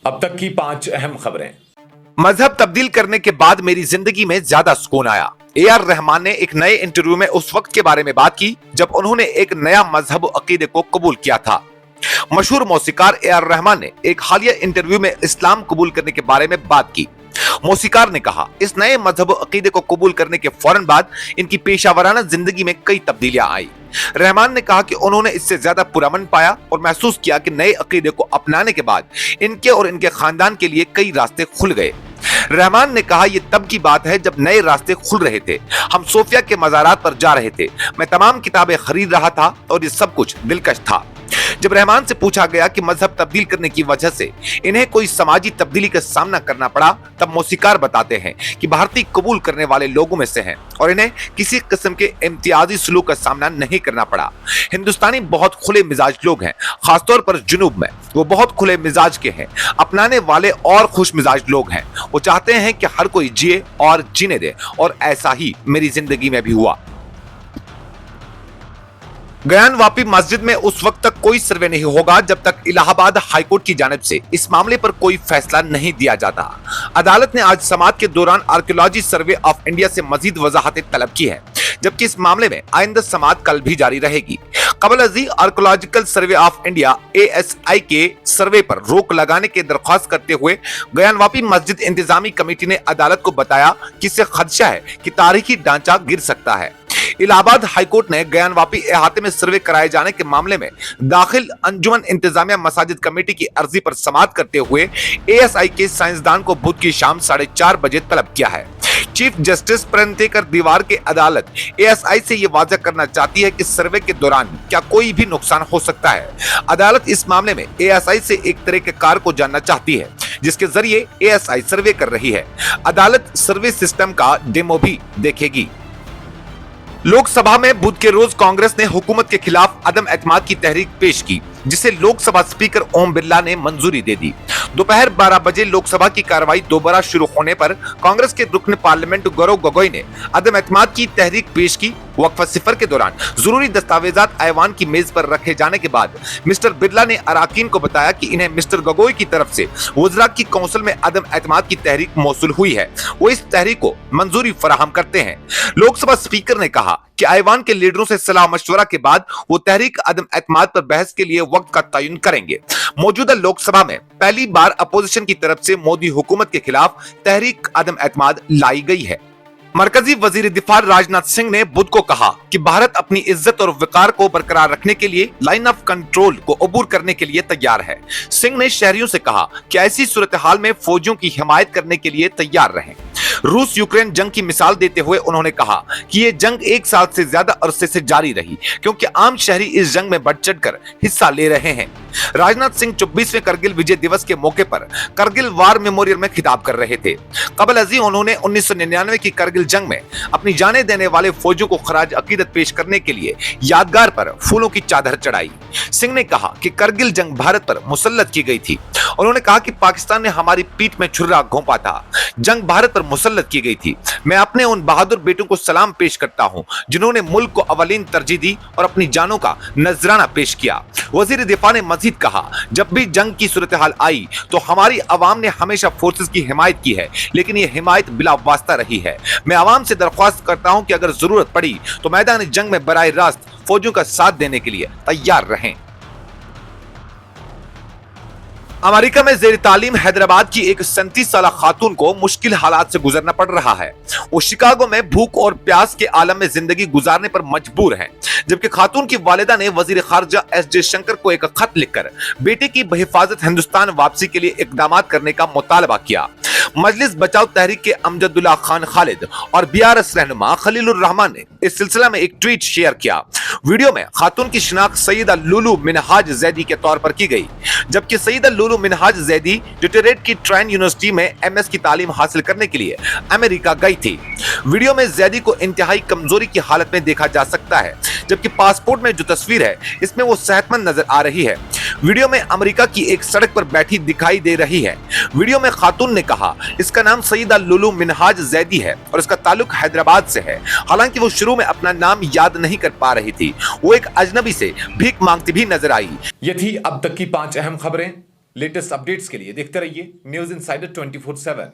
अब तक की 5 अहम खबरें। मजहब तब्दील करने के बाद मेरी जिंदगी में ज्यादा सुकून आया। ए.आर. रहमान ने एक नए इंटरव्यू में उस वक्त के बारे में बात की जब उन्होंने एक नया मजहब अकीदे को कबूल किया था। मशहूर मौसीकार ए.आर. रहमान ने एक हालिया इंटरव्यू में इस्लाम कबूल करने के बारे में बात की। मौसीकार ने कहा, इस नए मजहब अकीदे को कबूल करने के फौरन बाद इनकी पेशावराना जिंदगी में कई तब्दीलियां आई। रहमान ने कहा कि उन्होंने इससे ज्यादा पुरअमन पाया और महसूस किया कि नए अकीदे को अपनाने के बाद इनके और इनके खानदान के लिए कई रास्ते खुल गए। रहमान ने कहा, यह तब की बात है जब नए रास्ते खुल रहे थे। हम सोफिया के मज़ारात पर जा रहे थे। मैं तमाम किताबें खरीद रहा था और ये सब कुछ दिलकश था। जब रहमान से पूछा गया कि मजहब तब्दील करने की वजह से इन्हें कोई समाजी तब्दीली का सामना करना पड़ा, तब मौसीकार बताते हैं कि भारतीय कबूल करने वाले लोगों में से हैं और इन्हें किसी किस्म के इम्तियाजी सलूक का सामना नहीं करना पड़ा। हिंदुस्तानी बहुत खुले मिजाज लोग हैं, खासतौर पर जुनूब में वो बहुत खुले मिजाज के हैं। अपनाने वाले और खुश मिजाज लोग हैं। वो चाहते हैं कि हर कोई जिए और जीने दे, और ऐसा ही मेरी जिंदगी में भी हुआ। गयान वापी मस्जिद में उस वक्त तक कोई सर्वे नहीं होगा जब तक इलाहाबाद हाईकोर्ट की जानिब से इस मामले पर कोई फैसला नहीं दिया जाता। अदालत ने आज समाअत के दौरान आर्कियोलॉजी सर्वे ऑफ इंडिया से मजीद वजाहतें तलब की है, जबकि इस मामले में आइंदा समाअत कल भी जारी रहेगी। कबल अजी archaeological survey of India ASI के सर्वे पर रोक लगाने की दरख्वास्त करते हुए गयान वापी मस्जिद इंतजामी कमेटी ने अदालत को बताया कि इससे खदशा है कि तारीखी ढांचा गिर सकता है। इलाहाबाद हाईकोर्ट ने गयान वापी इहाते में सर्वे कराए जाने के मामले में दाखिल अंजुमन इंतजामिया मसाजिद कमेटी की अर्जी पर समाअत करते हुए ASI के साइंसदान को बुध की शाम 4:30 बजे तलब किया है। चीफ जस्टिस प्रणतेकर दीवार की अदालत ASI से ये वाज़ह करना चाहती है कि सर्वे के दौरान क्या कोई भी नुकसान हो सकता है। अदालत इस मामले में ASI से एक तरीक़ेकार को जानना चाहती है जिसके जरिए ASI सर्वे कर रही है। अदालत सर्वे सिस्टम का डेमो भी देखेगी। लोकसभा में बुध के रोज कांग्रेस ने हुकूमत के खिलाफ अदम एतमाद की तहरीक पेश की, जिसे लोकसभा स्पीकर ओम बिरला ने मंजूरी दे दी। दोपहर 12 बजे लोकसभा की कार्रवाई दोबारा शुरू होने पर कांग्रेस के रुकन पार्लियामेंट गौरव गोगोई ने अदम एतमाद की तहरीक पेश की। वक्फा सिफर के दौरान जरूरी दस्तावेजात ऐवान की मेज पर रखे जाने के बाद मिस्टर बिरला ने अराकीन को बताया कि इन्हें मिस्टर गोगोई की तरफ से वज़रा की काउंसिल में अदम एतमाद की तहरीक मौसूल हुई है। वो इस तहरीक को मंजूरी फराहम करते हैं। लोकसभा स्पीकर ने कहा कि ऐवान के लीडरों से सलाह मशवरा के बाद वो तहरीक अदम एतमाद पर बहस के लिए वक्त का तयन करेंगे। मौजूदा लोकसभा में पहली बार अपोजिशन की तरफ से मोदी हुकूमत के खिलाफ तहरीक अदम एतमाद लाई गई है। मरकजी वजीर दिफा राजनाथ सिंह ने बुध को कहा कि भारत अपनी इज्जत और वकार को बरकरार रखने के लिए लाइन ऑफ कंट्रोल को अबूर करने के लिए तैयार है। सिंह ने शहरियों से कहा कि ऐसी सूरत हाल में फौजियों की हिमायत करने के लिए तैयार रहें। रूस यूक्रेन जंग की मिसाल देते हुए उन्होंने कहा कि ये जंग 1 साल से ज्यादा अरसे से जारी रही, क्योंकि आम शहरी इस जंग में बढ़ चढ़कर हिस्सा ले रहे हैं। राजनाथ सिंह 24वें करगिल विजय दिवस के मौके पर करगिल वार मेमोरियल में खिताब कर रहे थे। कबल अजी उन्होंने 1999 की करगिल जंग में अपनी जानें देने वाले फौजियों को खराज अकीदत पेश करने के लिए यादगार पर फूलों की चादर चढ़ाई। सिंह ने कहा कि करगिल जंग भारत पर मुसल्लत की गई थी। उन्होंने कहा कि पाकिस्तान ने हमारी पीठ में छुरा घोंपा था। जंग भारत पर मुसल्लत की गई थी। मैं अपने उन बहादुर बेटों को सलाम पेश करता हूं जिन्होंने मुल्क को अवलीन तरजीह दी और अपनी जानों का नजराना पेश किया। वजीर दिफा ने मजीद कहा, जब भी जंग की सूरत हाल आई तो हमारी अवाम ने हमेशा फोर्सेस की हिमायत की है, लेकिन ये हिमायत बिला वास्ता रही है। मैं अवाम से दरख्वास्त करता हूं कि अगर जरूरत पड़ी तो मैदान जंग में बराह रास्त फौजियों का साथ देने के लिए तैयार रहें। अमेरिका में जेर तालीम हैदराबाद की एक 37 साल खातून को मुश्किल हालात से गुजरना पड़ रहा है। वो शिकागो में भूख और प्यास के आलम में जिंदगी गुजारने पर मजबूर हैं, जबकि खातून की वालिदा ने वजीर खारजा S जयशंकर को एक खत लिखकर बेटे की बहिफाजत हिंदुस्तान वापसी के लिए इकदाम करने का मुतालबा किया। मजलिस बचाओ तहरीक के अमजदुल्ला खान खालिद और BRS रहनुमा खलीलुर रहमान ने इस सिलसिला में एक ट्वीट शेयर किया। वीडियो में खातून की शिनाख्त सईदा लुलू मिनहाज जैदी के तौर पर की गई, जबकि सईदा लुलू मिनहाज जैदी डिटेरेट की ट्राइन यूनिवर्सिटी में MS की तालीम हासिल करने के लिए अमेरिका गई थी। वीडियो में जैदी को इंतहाई कमजोरी की हालत में देखा जा सकता है, जबकि पासपोर्ट में जो तस्वीर है इसमें वो सेहतमंद नजर आ रही है। वीडियो में अमेरिका की एक सड़क पर बैठी दिखाई दे रही है। वीडियो में खातून ने कहा इसका नाम सईदा लुलू मिनहाज जैदी है और इसका ताल्लुक हैदराबाद से है। हालांकि वो शुरू में अपना नाम याद नहीं कर पा रही थी। वो एक अजनबी से भीख मांगती भी नजर आई। ये थी अब तक की 5 अहम खबरें। लेटेस्ट अपडेट्स के लिए देखते रहिए न्यूज इंसाइडर 24/7।